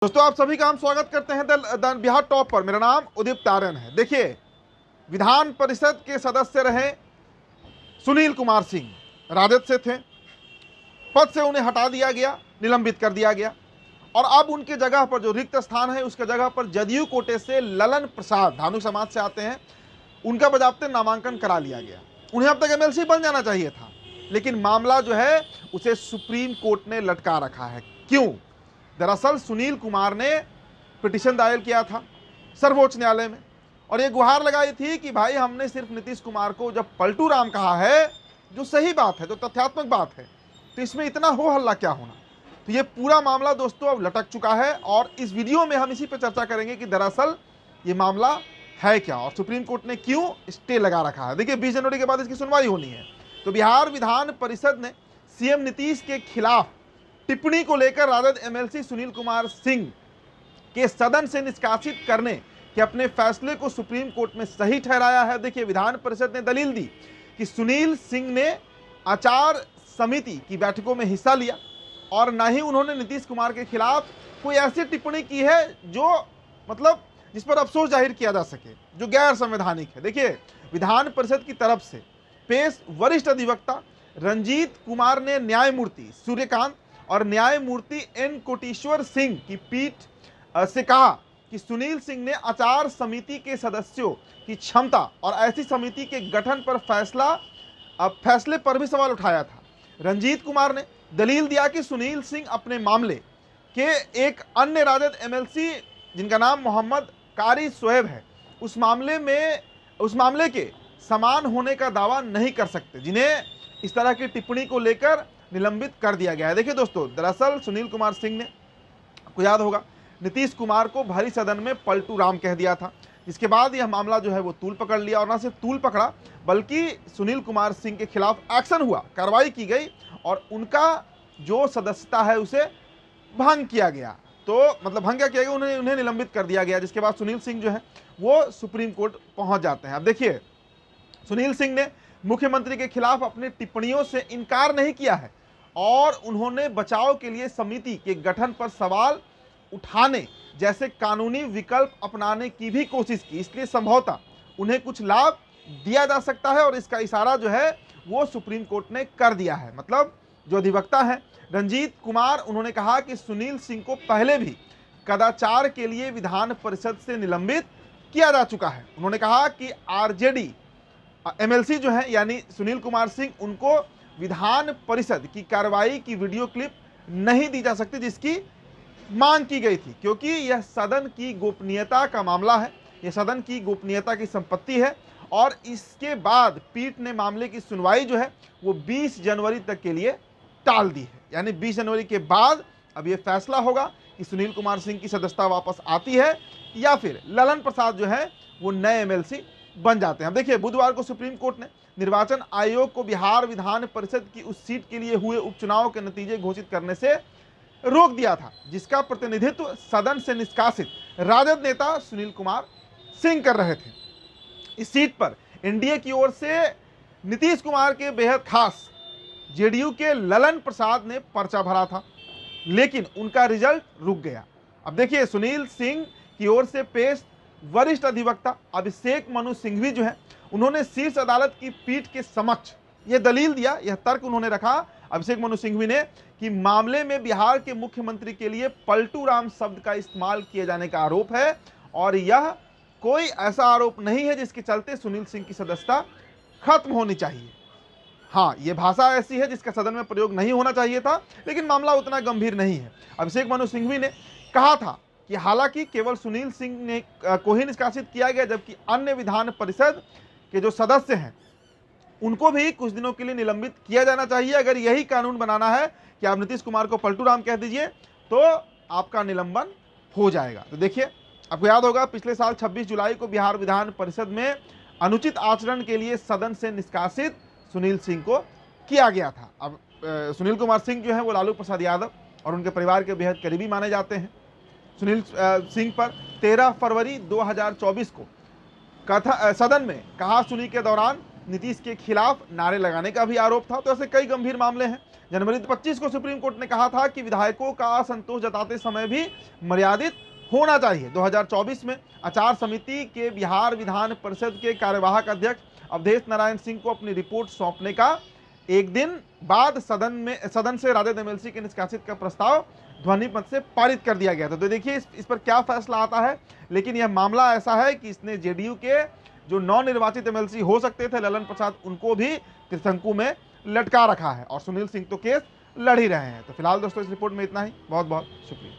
दोस्तों आप सभी का हम स्वागत करते हैं द बिहार टॉप पर। मेरा नाम उदित तारन है। देखिए, विधान परिषद के सदस्य रहे सुनील कुमार सिंह, राजद से थे, पद से उन्हें हटा दिया गया, निलंबित कर दिया गया और अब उनके जगह पर जो रिक्त स्थान है उसके जगह पर जदयू कोटे से ललन प्रसाद, धानु समाज से आते हैं, उनका बजाबते नामांकन करा लिया गया। उन्हें अब तक एमएलसी बन जाना चाहिए था, लेकिन मामला जो है उसे सुप्रीम कोर्ट ने लटका रखा है। क्यों? दरअसल सुनील कुमार ने पिटीशन दायर किया था सर्वोच्च न्यायालय में और ये गुहार लगाई थी कि भाई हमने सिर्फ नीतीश कुमार को जब पलटू राम कहा है, जो सही बात है, जो तथ्यात्मक बात है, तो इसमें इतना हो हल्ला क्या होना। तो ये पूरा मामला दोस्तों अब लटक चुका है और इस वीडियो में हम इसी पर चर्चा करेंगे कि दरअसल ये मामला है क्या और सुप्रीम कोर्ट ने क्यों स्टे लगा रखा है। देखिए, 20 जनवरी के बाद इसकी सुनवाई होनी है। तो बिहार विधान परिषद ने सीएम नीतीश के खिलाफ टिप्पणी को लेकर राजद एमएलसी सुनील कुमार सिंह के सदन से निष्कासित करने के अपने फैसले को सुप्रीम कोर्ट में सही ठहराया है। देखिए, विधान परिषद ने दलील दी कि सुनील सिंह ने आचार समिति की बैठकों में हिस्सा लिया और न ही उन्होंने नीतीश कुमार के खिलाफ कोई ऐसी टिप्पणी की है जो मतलब जिस पर अफसोस जाहिर किया जा सके, जो गैर संवैधानिक है। देखिए, विधान परिषद की तरफ से पेश वरिष्ठ अधिवक्ता रंजीत कुमार ने न्यायमूर्ति सूर्यकांत और न्यायमूर्ति एन कोटेश्वर सिंह की पीठ से कहा कि सुनील सिंह ने आचार समिति के सदस्यों की क्षमता और ऐसी समिति के गठन पर फैसले पर भी सवाल उठाया था। रंजीत कुमार ने दलील दिया कि सुनील सिंह अपने मामले के एक अन्य राजद एमएलसी जिनका नाम मोहम्मद कारी शोएब है, उस मामले के समान होने का दावा नहीं कर सकते, जिन्हें इस तरह की टिप्पणी को लेकर निलंबित कर दिया गया है। देखिए दोस्तों, दरअसल सुनील कुमार सिंह ने, आपको याद होगा, नीतीश कुमार को भरी सदन में पलटू राम कह दिया था, जिसके बाद यह मामला जो है वो तूल पकड़ लिया और न सिर्फ तूल पकड़ा बल्कि सुनील कुमार सिंह के खिलाफ एक्शन हुआ, कार्रवाई की गई और उनका जो सदस्यता है उसे भंग किया गया। तो मतलब भंग क्या किया गया, उन्हें निलंबित कर दिया गया, जिसके बाद सुनील सिंह जो है वो सुप्रीम कोर्ट पहुंच जाते हैं। अब देखिए, सुनील सिंह ने मुख्यमंत्री के खिलाफ अपनी टिप्पणियों से इनकार नहीं किया है और उन्होंने बचाव के लिए समिति के गठन पर सवाल उठाने जैसे कानूनी विकल्प अपनाने की भी कोशिश की, इसलिए संभवतः उन्हें कुछ लाभ दिया जा सकता है और इसका इशारा जो है वो सुप्रीम कोर्ट ने कर दिया है। मतलब जो अधिवक्ता है रंजीत कुमार, उन्होंने कहा कि सुनील सिंह को पहले भी कदाचार के लिए विधान परिषद से निलंबित किया जा चुका है। उन्होंने कहा कि आरजेडी एमएलसी जो है यानी सुनील कुमार सिंह, उनको विधान परिषद की कार्रवाई की वीडियो क्लिप नहीं दी जा सकती जिसकी मांग की गई थी, क्योंकि यह सदन की गोपनीयता का मामला है, यह सदन की गोपनीयता की संपत्ति है और इसके बाद पीठ ने मामले की सुनवाई जो है वो 20 जनवरी तक के लिए टाल दी है। यानी 20 जनवरी के बाद अब यह फैसला होगा कि सुनील कुमार सिंह की सदस्यता वापस आती है या फिर ललन प्रसाद जो है वो नए एमएलसी बन जाते हैं। अब देखिए, बुधवार को सुप्रीम कोर्ट ने निर्वाचन आयोग को बिहार विधान परिषद की उस सीट के लिए हुए उपचुनाव के नतीजे घोषित करने से रोक दिया था, जिसका प्रतिनिधित्व सदन से निष्कासित राजद नेता सुनील कुमार सिंह कर रहे थे। इस सीट पर एनडीए की ओर से नीतीश कुमार के बेहद खास जेडीयू के ललन प्रसाद ने पर्चा भरा था, लेकिन उनका रिजल्ट रुक गया। अब देखिए, सुनील सिंह की ओर से पेश वरिष्ठ अधिवक्ता अभिषेक मनु सिंघवी जो है, उन्होंने शीर्ष अदालत की पीठ के समक्ष यह दलील दिया, यह तर्क उन्होंने रखा अभिषेक मनु सिंघवी ने कि मामले में बिहार के मुख्यमंत्री के लिए पलटू राम शब्द का इस्तेमाल किए जाने का आरोप है और यह कोई ऐसा आरोप नहीं है जिसके चलते सुनील सिंह की सदस्यता खत्म होनी चाहिए। हाँ, यह भाषा ऐसी है जिसका सदन में प्रयोग नहीं होना चाहिए था, लेकिन मामला उतना गंभीर नहीं है। अभिषेक मनु सिंघवी ने कहा था कि हालांकि केवल सुनील सिंह ने को ही निष्कासित किया गया, जबकि अन्य विधान परिषद के जो सदस्य हैं उनको भी कुछ दिनों के लिए निलंबित किया जाना चाहिए। अगर यही कानून बनाना है कि आप नीतीश कुमार को पलटू राम कह दीजिए तो आपका निलंबन हो जाएगा। तो देखिए, आपको याद होगा, पिछले साल 26 जुलाई को बिहार विधान परिषद में अनुचित आचरण के लिए सदन से निष्कासित सुनील सिंह को किया गया था। अब सुनील कुमार सिंह जो है वो लालू प्रसाद यादव और उनके परिवार के बेहद करीबी माने जाते हैं। सुनील सिंह पर 13 फरवरी 2024 को सदन में कहा सुनी के दौरान नीतीश के खिलाफ नारे लगाने का भी आरोप था। तो ऐसे कई गंभीर मामले हैं। जनवरी 25 को सुप्रीम कोर्ट ने कहा था कि विधायकों का असंतोष जताते समय भी मर्यादित होना चाहिए। 2024 में आचार समिति के बिहार विधान परिषद के कार्यवाहक अध्यक्ष अवधेश नारायण सिंह को अपनी रिपोर्ट सौंपने का एक दिन बाद सदन से राजद एमएलसी के निष्कासित का प्रस्ताव ध्वनि मत से पारित कर दिया गया था। तो देखिए इस पर क्या फैसला आता है, लेकिन यह मामला ऐसा है कि इसने जेडीयू के जो नवनिर्वाचित एमएलसी हो सकते थे ललन प्रसाद, उनको भी त्रिशंकु में लटका रखा है और सुनील सिंह तो केस लड़ ही रहे हैं। तो फिलहाल दोस्तों इस रिपोर्ट में इतना ही। बहुत बहुत शुक्रिया।